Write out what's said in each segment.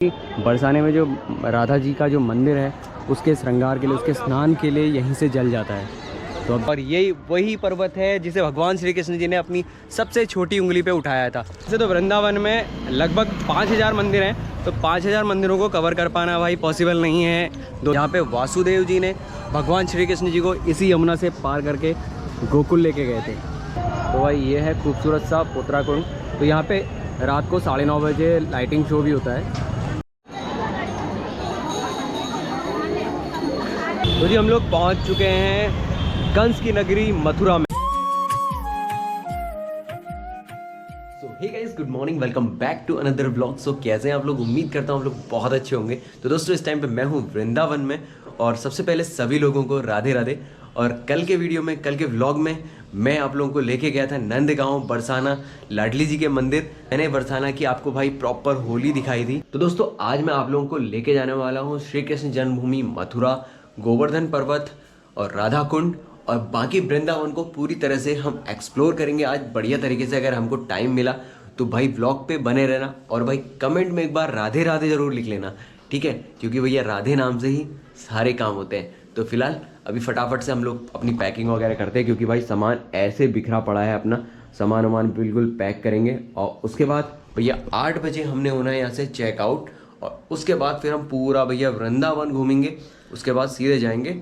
बरसाने में जो राधा जी का जो मंदिर है उसके श्रृंगार के लिए, उसके स्नान के लिए यहीं से जल जाता है। तो और यही वही पर्वत है जिसे भगवान श्री कृष्ण जी ने अपनी सबसे छोटी उंगली पे उठाया था। वैसे तो वृंदावन में लगभग 5000 मंदिर हैं, तो 5000 मंदिरों को कवर कर पाना भाई पॉसिबल नहीं है। यहाँ पे वासुदेव जी ने भगवान श्री कृष्ण जी को इसी यमुना से पार करके गोकुल लेके गए थे। तो भाई ये है खूबसूरत सा पोतरा कुंड। तो यहाँ पे रात को 9:30 बजे लाइटिंग शो भी होता है। तो जी हम लोग पहुंच चुके हैं कंस की नगरी मथुरा में। So hey guys, good morning, welcome back to another vlog. So कैसे हैं आप लोग? उम्मीद करता हूँ आप लोग बहुत अच्छे होंगे। तो दोस्तों इस टाइम पे मैं हूँ वृंदावन में, और सबसे पहले सभी लोगों को राधे राधे। और कल के वीडियो में, कल के व्लॉग में मैं आप लोगों को लेके गया था नंदगांव बरसाना लाडली जी के मंदिर। मैंने बरसाना की आपको भाई प्रॉपर होली दिखाई थी। तो दोस्तों आज मैं आप लोगों को लेके जाने वाला हूँ श्री कृष्ण जन्मभूमि मथुरा, गोवर्धन पर्वत और राधा कुंड और बाकी वृंदावन को पूरी तरह से हम एक्सप्लोर करेंगे आज बढ़िया तरीके से। अगर हमको टाइम मिला तो भाई व्लॉग पे बने रहना, और भाई कमेंट में एक बार राधे राधे जरूर लिख लेना, ठीक है? क्योंकि भैया राधे नाम से ही सारे काम होते हैं। तो फिलहाल अभी फटाफट से हम लोग अपनी पैकिंग वगैरह करते हैं, क्योंकि भाई सामान ऐसे बिखरा पड़ा है। अपना सामान वामान बिल्कुल पैक करेंगे और उसके बाद भैया 8 बजे हमने होना है यहाँ से चेकआउट, और उसके बाद फिर हम पूरा भैया वृंदावन घूमेंगे। उसके बाद सीधे जाएंगे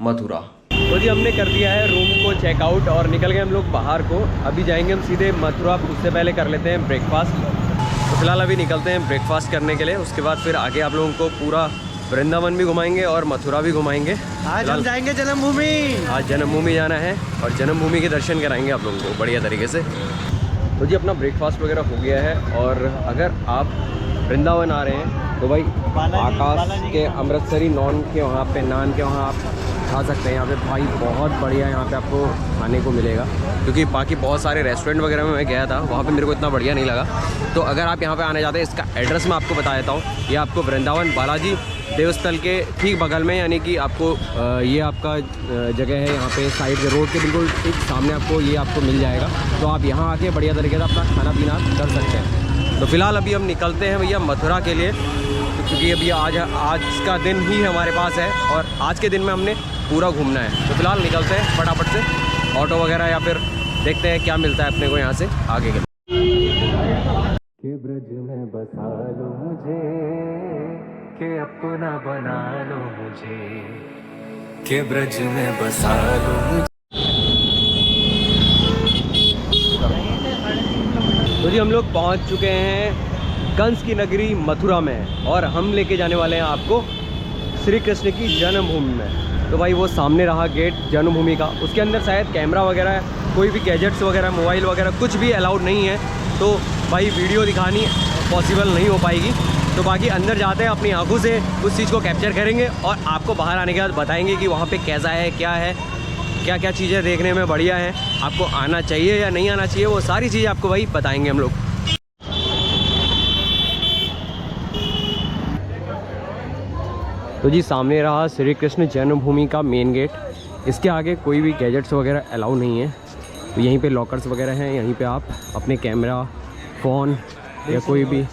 मथुरा। तो जी हमने कर दिया है रूम को चेकआउट और निकल गए हम लोग बाहर को। अभी जाएंगे हम सीधे मथुरा। उससे पहले कर लेते हैं ब्रेकफास्ट। तो फिलहाल अभी निकलते हैं ब्रेकफास्ट करने के लिए। उसके बाद फिर आगे आप लोगों को पूरा वृंदावन भी घुमाएंगे और मथुरा भी घुमाएंगे। आज हम जाएंगे जन्मभूमि। आज जन्मभूमि जाना है और जन्मभूमि के दर्शन कराएंगे आप लोगों को बढ़िया तरीके से। तो जी अपना ब्रेकफास्ट वगैरह हो गया है, और अगर आप वृंदावन आ रहे हैं तो भाई आकाश के अमृतसरी नॉन के वहाँ पे नान के वहाँ आप खा सकते हैं। यहाँ पे भाई बहुत बढ़िया यहाँ पे आपको खाने को मिलेगा, क्योंकि बाकी बहुत सारे रेस्टोरेंट वगैरह में मैं गया था, वहाँ पे मेरे को इतना बढ़िया नहीं लगा। तो अगर आप यहाँ पे आने जाते हैं, इसका एड्रेस मैं आपको बता देता हूँ। ये आपको वृंदावन बालाजी देवस्थल के ठीक बगल में, यानी कि आपको ये आपका जगह है यहाँ पे साइड के रोड के बिल्कुल ठीक सामने आपको ये आपको मिल जाएगा। तो आप यहाँ आके बढ़िया तरीके से अपना खाना पीना कर सकते हैं। तो फिलहाल अभी हम निकलते हैं भैया मथुरा के लिए, क्योंकि अभी आज का दिन ही हमारे पास है और आज के दिन में हमने पूरा घूमना है। तो फिलहाल निकलते हैं फटाफट से, ऑटो वगैरह या फिर देखते हैं क्या मिलता है अपने को यहाँ से आगे के। ब्रज में बसा लो मुझे, के अपना बना लो मुझे, के ब्रज में बसा लो मुझे। तो जी हम लोग पहुँच चुके हैं कंस की नगरी मथुरा में, और हम लेके जाने वाले हैं आपको श्री कृष्ण की जन्मभूमि में। तो भाई वो सामने रहा गेट जन्मभूमि का, उसके अंदर शायद कैमरा वगैरह, कोई भी गैजेट्स वगैरह, मोबाइल वगैरह कुछ भी अलाउड नहीं है। तो भाई वीडियो दिखानी पॉसिबल नहीं हो पाएगी। तो बाकी अंदर जाते हैं, अपनी आंखों से उस चीज़ को कैप्चर करेंगे और आपको बाहर आने के बाद बताएंगे कि वहाँ पे कैसा है, क्या है, क्या क्या चीज़ें देखने में बढ़िया है, आपको आना चाहिए या नहीं आना चाहिए, वो सारी चीज़ें आपको भाई बताएंगे हम लोग। तो जी सामने रहा श्री कृष्ण जन्मभूमि का मेन गेट। इसके आगे कोई भी गैजेट्स वगैरह अलाउ नहीं है। तो यहीं पे लॉकर्स वगैरह हैं, यहीं पे आप अपने कैमरा, फ़ोन या कोई भी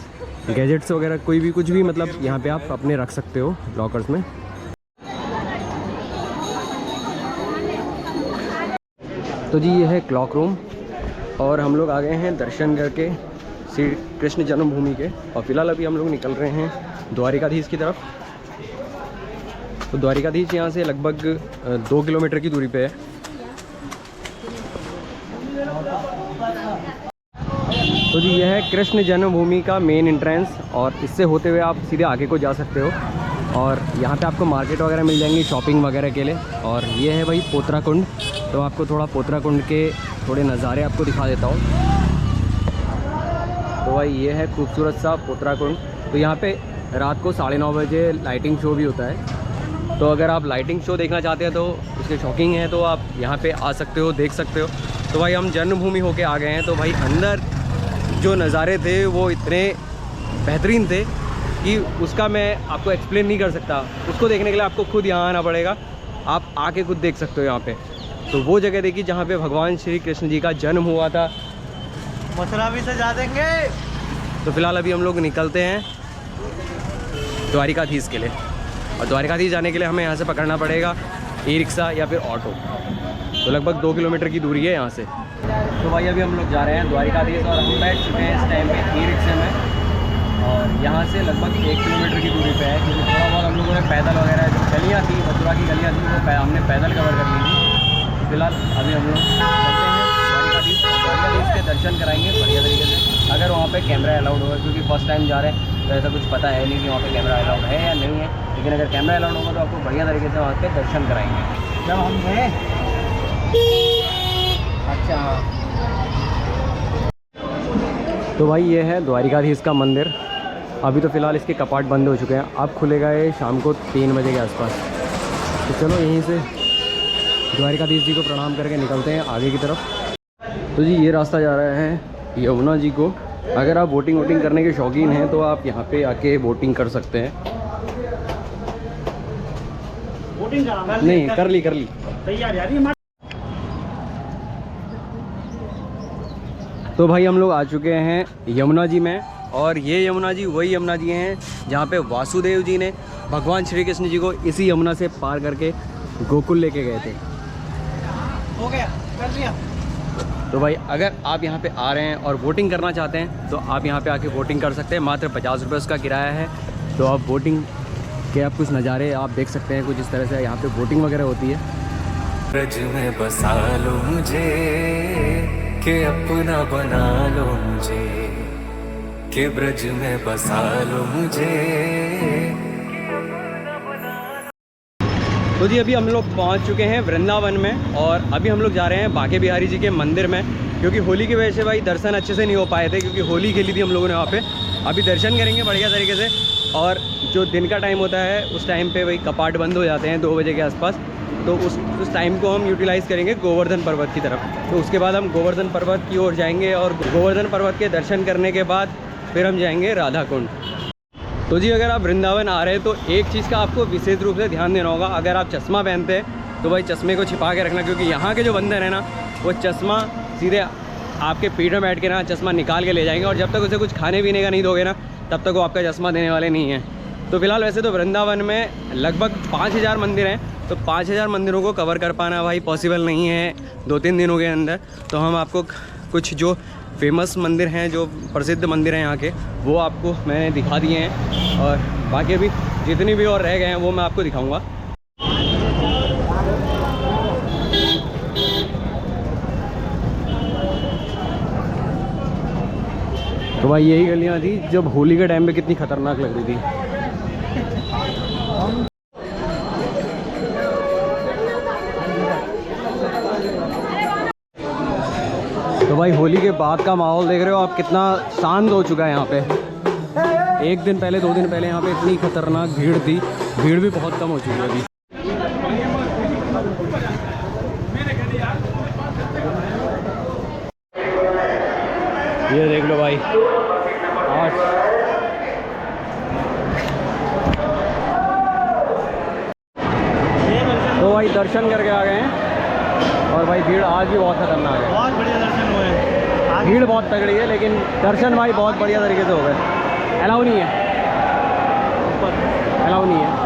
गैजेट्स वगैरह कोई भी कुछ भी मतलब यहाँ पे आप अपने रख सकते हो लॉकर्स में। तो जी ये है क्लॉक रूम, और हम लोग आ गए हैं दर्शन करके श्री कृष्ण जन्मभूमि के। और फिलहाल अभी हम लोग निकल रहे हैं द्वारिकाधीश की तरफ। तो द्वारिकाधीश यहाँ से लगभग 2 किलोमीटर की दूरी पे है। तो जी यह है कृष्ण जन्मभूमि का मेन एंट्रेंस, और इससे होते हुए आप सीधे आगे को जा सकते हो। और यहाँ पे आपको मार्केट वगैरह मिल जाएंगी शॉपिंग वगैरह के लिए। और ये है भाई पोतरा कुंड। तो आपको थोड़ा पोतरा कुंड के थोड़े नज़ारे आपको दिखा देता हूँ। तो भाई ये है खूबसूरत सा पोतरा कुंड। तो यहाँ पे रात को 9:30 बजे लाइटिंग शो भी होता है। तो अगर आप लाइटिंग शो देखना चाहते हैं, तो उसके शौकीन हैं, तो आप यहाँ पे आ सकते हो, देख सकते हो। तो भाई हम जन्मभूमि होके आ गए हैं। तो भाई अंदर जो नज़ारे थे वो इतने बेहतरीन थे कि उसका मैं आपको एक्सप्लेन नहीं कर सकता। उसको देखने के लिए आपको खुद यहाँ आना पड़ेगा। आप आके खुद देख सकते हो यहाँ पे। तो वो जगह देखी जहाँ पे भगवान श्री कृष्ण जी का जन्म हुआ था। मथुरा भी सजा देंगे। तो फिलहाल अभी हम लोग निकलते हैं द्वारिकाधीश के लिए। और द्वारिकाधीश जाने के लिए हमें यहाँ से पकड़ना पड़ेगा ई रिक्शा या फिर ऑटो। तो लगभग 2 किलोमीटर की दूरी है यहाँ से। तो भाई अभी हम लोग जा रहे हैं द्वारिकाधीश और हम बैठ चुके हैं इस टाइम पे ई रिक्शे में। और यहाँ से लगभग 1 किलोमीटर की दूरी पे है, क्योंकि थोड़ा बहुत हम लोगों ने पैदल वगैरह जो गलियाँ थी, मथुरा की गलियाँ थी, वो हमने पैदल कवर कर ली थी। फिलहाल अभी हम लोग चलते हैं द्वारिकाधीश। द्वारिकाधीश के दर्शन कराएंगे बढ़िया तरीके से, अगर वहाँ पे कैमरा अलाउड होगा, क्योंकि फर्स्ट टाइम जा रहे हैं तो ऐसा कुछ पता है नहीं कि वहाँ पे कैमरा अलाउड है या नहीं है। लेकिन अगर कैमरा अलाउड होगा तो आपको बढ़िया तरीके से वहाँ पे दर्शन कराएंगे। जब हम गए अच्छा। तो भाई ये है द्वारिकाधीश का मंदिर। अभी तो फ़िलहाल इसके कपाट बंद हो चुके हैं, अब खुलेगा ये शाम को 3 बजे के आसपास। तो चलो यहीं से द्वारिकाधीश जी को प्रणाम करके निकलते हैं आगे की तरफ। तो जी ये रास्ता जा रहा है यमुना जी को। अगर आप बोटिंग वोटिंग करने के शौकीन हैं तो आप यहाँ पे आके बोटिंग कर सकते हैं। बोटिंग नहीं कर ली तैयार यार। तो भाई हम लोग आ चुके हैं यमुना जी में, और ये यमुना जी वही यमुना जी हैं जहाँ पे वासुदेव जी ने भगवान श्री कृष्ण जी को इसी यमुना से पार करके गोकुल लेके गए थे। हो गया, कर लिया। तो भाई अगर आप यहाँ पे आ रहे हैं और बोटिंग करना चाहते हैं तो आप यहाँ पे आके बोटिंग कर सकते हैं। मात्र 50 रुपये उसका किराया है। तो आप बोटिंग के आप कुछ नज़ारे आप देख सकते हैं, कुछ इस तरह से यहाँ पे बोटिंग वगैरह होती है। ब्रज में बसा लो मुझे, के अपना बना लो मुझे, के ब्रज में बसा लो मुझे। तो जी अभी हम लोग पहुंच चुके हैं वृंदावन में, और अभी हम लोग जा रहे हैं बांके बिहारी जी के मंदिर में, क्योंकि होली की वजह से भाई दर्शन अच्छे से नहीं हो पाए थे, क्योंकि होली खेली थी हम लोगों ने वहाँ पे। अभी दर्शन करेंगे बढ़िया तरीके से, और जो दिन का टाइम होता है उस टाइम पे भाई कपाट बंद हो जाते हैं 2 बजे के आसपास। तो उस टाइम को हम यूटिलाइज़ करेंगे गोवर्धन पर्वत की तरफ। तो उसके बाद हम गोवर्धन पर्वत की ओर जाएंगे, और गोवर्धन पर्वत के दर्शन करने के बाद फिर हम जाएंगे राधा कुंड। तो जी अगर आप वृंदावन आ रहे हैं तो एक चीज़ का आपको विशेष रूप से ध्यान देना होगा। अगर आप चश्मा पहनते हैं तो भाई चश्मे को छिपा के रखना, क्योंकि यहाँ के जो बंदर हैं ना वो चश्मा सीधे आपके पीठ में बैठ के ना चश्मा निकाल के ले जाएंगे, और जब तक उसे कुछ खाने पीने का नहीं दोगे ना तब तक वो आपका चश्मा देने वाले नहीं हैं। तो फिलहाल वैसे तो वृंदावन में लगभग 5000 मंदिर हैं, तो 5000 मंदिरों को कवर कर पाना भाई पॉसिबल नहीं है 2-3 दिनों के अंदर। तो हम आपको कुछ जो फेमस मंदिर हैं, जो प्रसिद्ध मंदिर हैं यहाँ के, वो आपको मैंने दिखा दिए हैं, और बाकी अभी जितनी भी और रह गए हैं वो मैं आपको दिखाऊंगा। तो भाई यही गलियाँ थी जब होली के टाइम पे कितनी खतरनाक लग रही थी। तो भाई होली के बाद का माहौल देख रहे हो आप, कितना शांत हो चुका है यहाँ पे। 1 दिन पहले 2 दिन पहले यहाँ पे इतनी खतरनाक भीड़ थी, भीड़ भी बहुत कम हो चुकी है अभी। ये देख लो भाई, तो भाई दर्शन करके आ गए हैं, और भाई भीड़ आज भी बहुत खतरनाक है। बहुत बढ़िया दर्शन हुए हैं। भीड़ बहुत तगड़ी है, लेकिन दर्शन भाई बहुत बढ़िया तरीके से हो गए। अलाउ नहीं है, अलाउ नहीं है।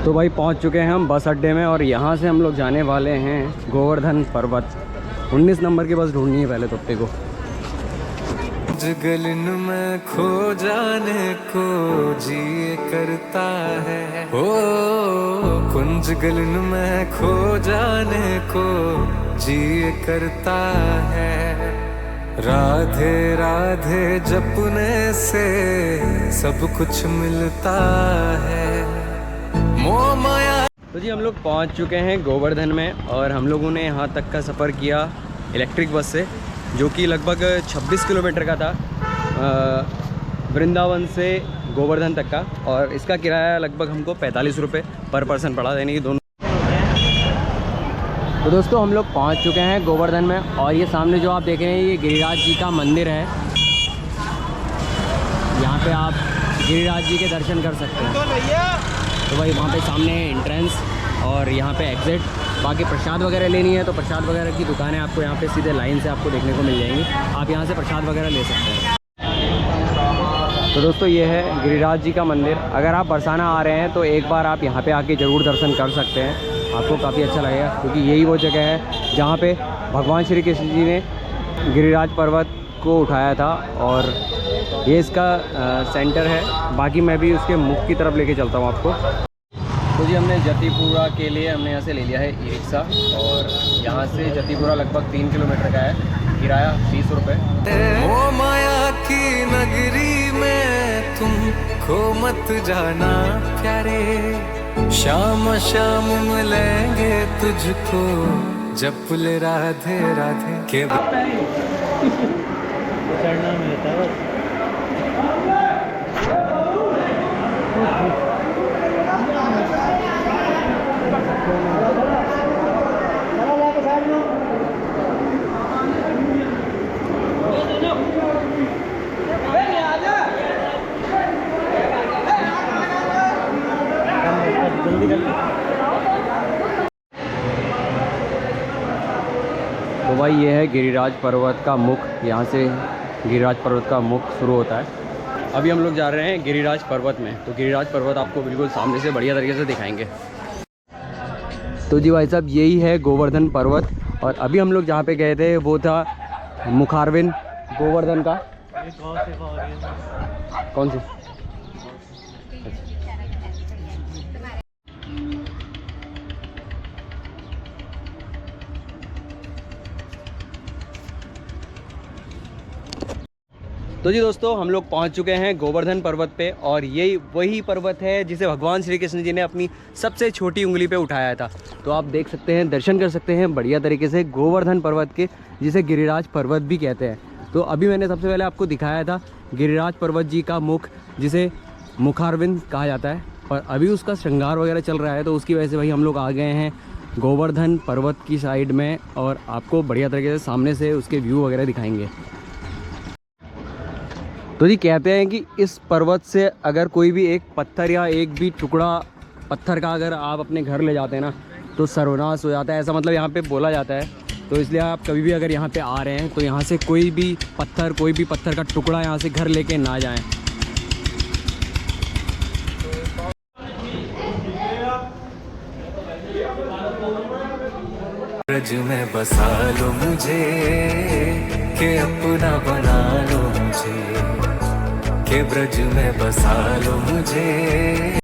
तो भाई पहुंच चुके हैं हम बस अड्डे में, और यहाँ से हम लोग जाने वाले हैं गोवर्धन पर्वत। 19 नंबर की बस ढूंढनी है पहले तो अपने को। गगन में खो जाने को जी करता है, ओ कुंज गगन में खो जाने को जी करता है। राधे राधे जपने से सब कुछ मिलता है, मोह माया। तो जी हम लोग पहुंच चुके हैं गोवर्धन में, और हम लोगों ने यहाँ तक का सफ़र किया इलेक्ट्रिक बस से, जो कि लगभग 26 किलोमीटर का था वृंदावन से गोवर्धन तक का, और इसका किराया लगभग हमको 45 रुपये पर पर्सन पड़ा, यानी कि दोनों। तो दोस्तों हम लोग पहुंच चुके हैं गोवर्धन में, और ये सामने जो आप देख रहे हैं ये गिरिराज जी का मंदिर है। यहाँ पे आप गिरिराज जी के दर्शन कर सकते हैं। तो भाई वहाँ पे सामने एंट्रेंस और यहाँ पे एग्ज़िट। बाकी प्रसाद वगैरह लेनी है तो प्रसाद वगैरह की दुकानें आपको यहाँ पे सीधे लाइन से आपको देखने को मिल जाएंगी। आप यहाँ से प्रसाद वगैरह ले सकते हैं। तो दोस्तों ये है गिरिराज जी का मंदिर। अगर आप बरसाना आ रहे हैं तो एक बार आप यहाँ पे आके ज़रूर दर्शन कर सकते हैं, आपको काफ़ी अच्छा लगेगा, क्योंकि यही वो जगह है जहाँ पे भगवान श्री कृष्ण जी ने गिरिराज पर्वत को उठाया था और ये इसका सेंटर है। बाकी मैं भी उसके मुख की तरफ लेके चलता हूँ आपको। तो जी हमने जतीपुरा के लिए हमने यहाँ से ले लिया है ई रिक्शा और यहाँ से जतीपुरा लगभग 3 किलोमीटर का है। किराया 20 रुपये। ओ माया की नगरी में तुम खो मत जाना प्यारे, शाम शाम मिलेंगे तुझको जप ले राधे राधे के। चढ़ना मिलता है बस। जल्दी कर ले। तो भाई ये है गिरिराज पर्वत का मुख। यहाँ से गिरिराज पर्वत का मुख शुरू होता है। अभी हम लोग जा रहे हैं गिरिराज पर्वत में। तो गिरिराज पर्वत आपको बिल्कुल सामने से बढ़िया तरीके से दिखाएंगे। तो जी भाई साहब यही है गोवर्धन पर्वत और अभी हम लोग जहाँ पे गए थे वो था मुखारविंद गोवर्धन का। कौन सी? तो जी दोस्तों हम लोग पहुंच चुके हैं गोवर्धन पर्वत पे और यही वही पर्वत है जिसे भगवान श्री कृष्ण जी ने अपनी सबसे छोटी उंगली पे उठाया था। तो आप देख सकते हैं, दर्शन कर सकते हैं बढ़िया तरीके से गोवर्धन पर्वत के, जिसे गिरिराज पर्वत भी कहते हैं। तो अभी मैंने सबसे पहले आपको दिखाया था गिरिराज पर्वत जी का मुख, जिसे मुखारविंद कहा जाता है, और अभी उसका श्रृंगार वगैरह चल रहा है। तो उसकी वजह से भाई हम लोग आ गए हैं गोवर्धन पर्वत की साइड में और आपको बढ़िया तरीके से सामने से उसके व्यू वगैरह दिखाएंगे। तो जी कहते हैं कि इस पर्वत से अगर कोई भी एक पत्थर या एक भी टुकड़ा पत्थर का अगर आप अपने घर ले जाते हैं ना तो सर्वनाश हो जाता है, ऐसा मतलब यहाँ पे बोला जाता है। तो इसलिए आप कभी भी अगर यहाँ पे आ रहे हैं तो यहाँ से कोई भी पत्थर का टुकड़ा यहाँ से घर लेके ना जाएं। ब्रज में बसा लो मुझे के अपना बना लो मुझे, के ब्रज में बसा लो मुझे।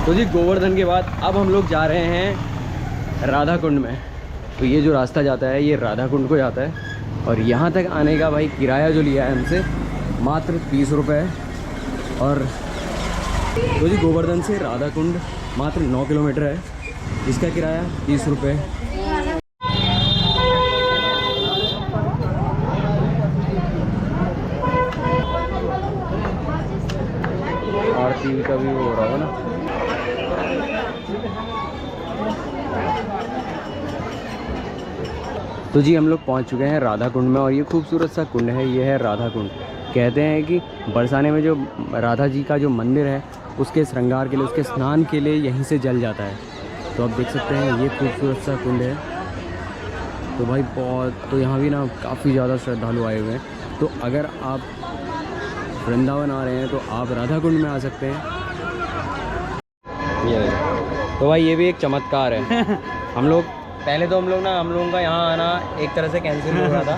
तो जी गोवर्धन के बाद अब हम लोग जा रहे हैं राधा कुंड में। तो ये जो रास्ता जाता है ये राधा कुंड को जाता है और यहाँ तक आने का भाई किराया जो लिया है हमसे मात्र 30 रुपये है। और तो जी गोवर्धन से राधा कुंड मात्र 9 किलोमीटर है, इसका किराया 30 रुपये। आरती का भी हो रहा होगा ना। तो जी हम लोग पहुंच चुके हैं राधा कुंड में और ये खूबसूरत सा कुंड है, ये है राधा कुंड। कहते हैं कि बरसाने में जो राधा जी का जो मंदिर है उसके श्रृंगार के लिए, उसके स्नान के लिए यहीं से जल जाता है। तो आप देख सकते हैं ये खूबसूरत सा कुंड है। तो भाई बहुत, तो यहाँ भी ना काफ़ी ज़्यादा श्रद्धालु आए हुए हैं। तो अगर आप वृंदावन आ रहे हैं तो आप राधा कुंड में आ सकते हैं। ये तो भाई ये भी एक चमत्कार है। हम लोग लोगों का यहाँ आना एक तरह से कैंसिल हो रहा था।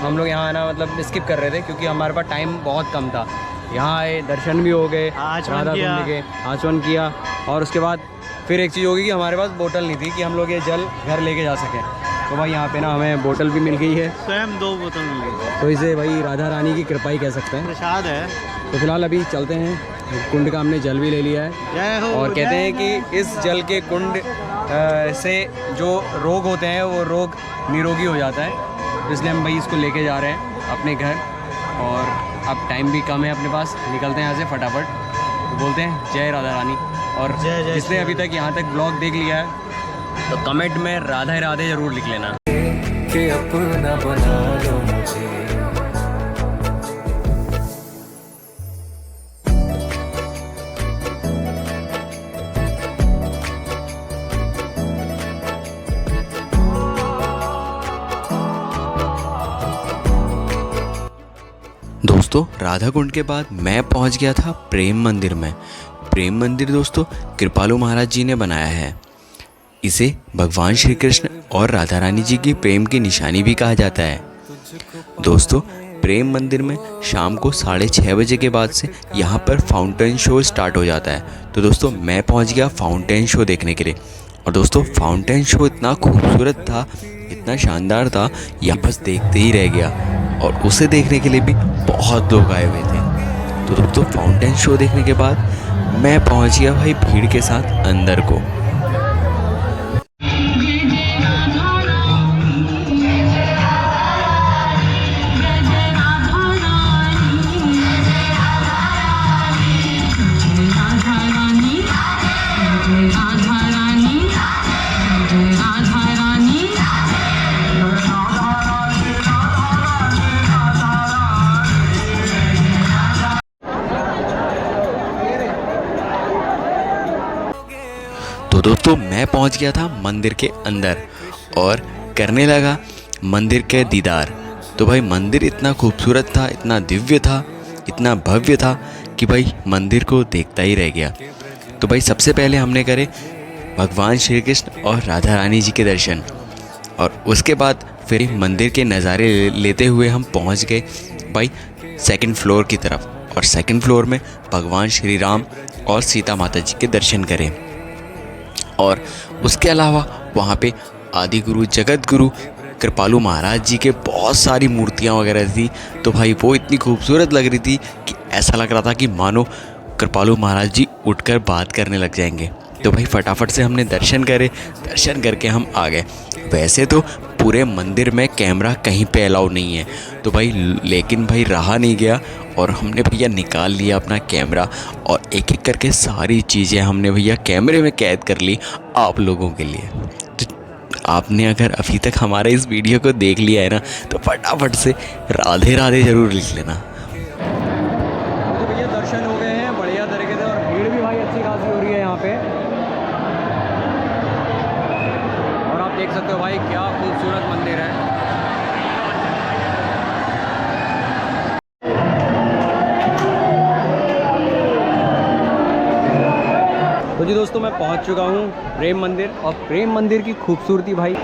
हम लोग यहाँ आना मतलब स्किप कर रहे थे क्योंकि हमारे पास टाइम बहुत कम था। यहाँ आए, दर्शन भी हो गए, राधा कुंड के आचमन किया और उसके बाद फिर एक चीज़ होगी कि हमारे पास बोतल नहीं थी कि हम लोग ये जल घर लेके जा सकें। तो भाई यहाँ पे ना हमें बोतल भी मिल गई है, स्वयं 2 बोतल मिल गई। तो इसे भाई राधा रानी की कृपा ही कह सकते हैं, प्रसाद है। तो फिलहाल अभी चलते हैं। कुंड का हमने जल भी ले लिया है और कहते हैं कि इस जल के कुंड से जो रोग होते हैं वो रोग निरोगी हो जाता है। तो इसलिए हम भाई इसको लेके जा रहे हैं अपने घर और अब टाइम भी कम है अपने पास, निकलते हैं यहाँ से फटाफट। तो बोलते हैं जय राधा रानी। और जिसने अभी तक यहाँ तक ब्लॉग देख लिया है तो कमेंट में राधे राधे ज़रूर लिख लेना। के अपना बना लो मुझे। दोस्तों राधा कुंड के बाद मैं पहुंच गया था प्रेम मंदिर में। प्रेम मंदिर दोस्तों कृपालु महाराज जी ने बनाया है। इसे भगवान श्री कृष्ण और राधा रानी जी की प्रेम की निशानी भी कहा जाता है। दोस्तों प्रेम मंदिर में शाम को 6:30 बजे के बाद से यहाँ पर फाउंटेन शो स्टार्ट हो जाता है। तो दोस्तों मैं पहुँच गया फाउंटेन शो देखने के लिए। और दोस्तों फाउंटेन शो इतना खूबसूरत था, इतना शानदार था, यहाँ बस देखते ही रह गया। और उसे देखने के लिए भी बहुत लोग आए हुए थे। तो दोस्तों फाउंटेन शो देखने के बाद मैं पहुँच गया भाई भीड़ के साथ अंदर को। तो दोस्तों मैं पहुंच गया था मंदिर के अंदर और करने लगा मंदिर के दीदार। तो भाई मंदिर इतना खूबसूरत था, इतना दिव्य था, इतना भव्य था कि भाई मंदिर को देखता ही रह गया। तो भाई सबसे पहले हमने करे भगवान श्री कृष्ण और राधा रानी जी के दर्शन, और उसके बाद फिर मंदिर के नज़ारे लेते हुए हम पहुंच गए भाई सेकंड फ्लोर की तरफ। और सेकंड फ्लोर में भगवान श्री राम और सीता माता जी के दर्शन करें। और उसके अलावा वहाँ पे आदि गुरु जगत गुरु कृपालु महाराज जी के बहुत सारी मूर्तियाँ वगैरह थी। तो भाई वो इतनी खूबसूरत लग रही थी कि ऐसा लग रहा था कि मानो कृपालु महाराज जी उठकर बात करने लग जाएंगे। तो भाई फटाफट से हमने दर्शन करे, दर्शन करके हम आ गए। वैसे तो पूरे मंदिर में कैमरा कहीं पे अलाउ नहीं है, तो भाई लेकिन भाई रहा नहीं गया और हमने भैया निकाल लिया अपना कैमरा और एक एक करके सारी चीज़ें हमने भैया कैमरे में कैद कर ली आप लोगों के लिए। तो आपने अगर अभी तक हमारे इस वीडियो को देख लिया है ना, तो फटाफट से राधे राधे ज़रूर लिख लेना। तो भैया दर्शन हो गए हैं बढ़िया तरीके से और भीड़ भी भाई अच्छी खासी हो रही है यहाँ पे। और आप देख सकते हो भाई क्या खूबसूरत मंदिर है। तो जी दोस्तों मैं पहुंच चुका हूं प्रेम मंदिर। और प्रेम मंदिर की खूबसूरती भाई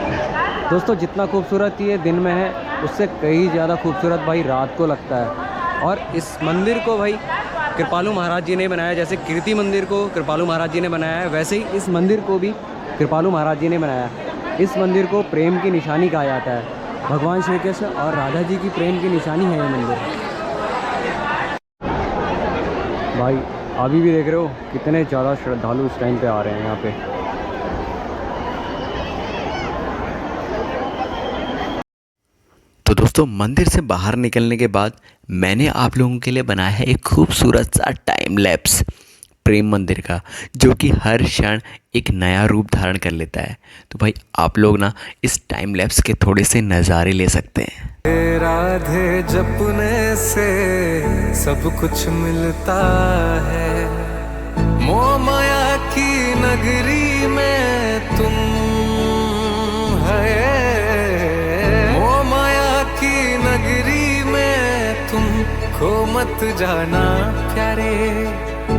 दोस्तों जितना खूबसूरत ये दिन में है उससे कई ज़्यादा खूबसूरत भाई रात को लगता है। और इस मंदिर को भाई कृपालु महाराज जी ने बनाया। जैसे कीर्ति मंदिर को कृपालु महाराज जी ने बनाया है, वैसे ही इस मंदिर को भी कृपालु महाराज जी ने बनाया। इस मंदिर को प्रेम की निशानी कहा जाता है। भगवान श्री कृष्ण और राधा जी की प्रेम की निशानी है ये मंदिर। भाई अभी भी देख रहे हो कितने ज़्यादा श्रद्धालु इस टाइम पे आ रहे हैं यहाँ पे। तो दोस्तों मंदिर से बाहर निकलने के बाद मैंने आप लोगों के लिए बनाया है एक खूबसूरत सा टाइम लैप्स प्रेम मंदिर का, जो कि हर क्षण एक नया रूप धारण कर लेता है। तो भाई आप लोग ना इस टाइम लैप्स के थोड़े से नज़ारे ले सकते हैं। राधे जपने से सब कुछ मिलता है, मोह माया की नगरी में तुम है, मोह माया की नगरी में तुम खो मत जाना प्यारे,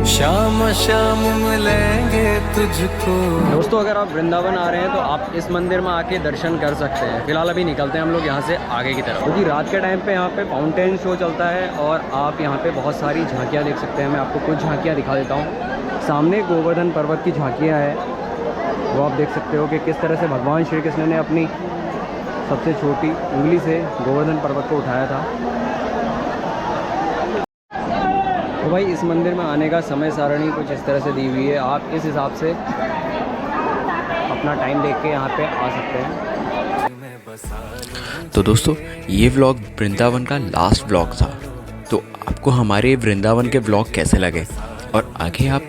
शाम शाम मिलेंगे तुझको। दोस्तों अगर आप वृंदावन आ रहे हैं तो आप इस मंदिर में आके दर्शन कर सकते हैं। फिलहाल अभी निकलते हैं हम लोग यहाँ से आगे की तरफ, क्योंकि रात के टाइम पे यहाँ पे फाउंटेन शो चलता है और आप यहाँ पे बहुत सारी झांकियाँ देख सकते हैं। मैं आपको कुछ झांकियाँ दिखा देता हूँ। सामने गोवर्धन पर्वत की झांकियाँ हैं, वो आप देख सकते हो कि किस तरह से भगवान श्री कृष्ण ने अपनी सबसे छोटी उंगली से गोवर्धन पर्वत को उठाया था। तो भाई इस मंदिर में आने का समय सारणी कुछ इस तरह से दी हुई है। आप इस हिसाब से अपना टाइम देख के यहाँ पे आ सकते हैं। तो दोस्तों ये व्लॉग वृंदावन का लास्ट व्लॉग था। तो आपको हमारे वृंदावन के व्लॉग कैसे लगे और आगे आप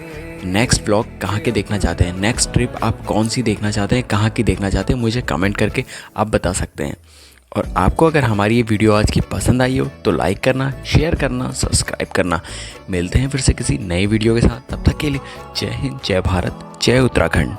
नेक्स्ट व्लॉग कहाँ के देखना चाहते हैं, नेक्स्ट ट्रिप आप कौन सी देखना चाहते हैं, कहाँ की देखना चाहते हैं, मुझे कमेंट करके आप बता सकते हैं। और आपको अगर हमारी ये वीडियो आज की पसंद आई हो तो लाइक करना, शेयर करना, सब्सक्राइब करना। मिलते हैं फिर से किसी नई वीडियो के साथ, तब तक के लिए जय हिंद, जय भारत, जय उत्तराखंड।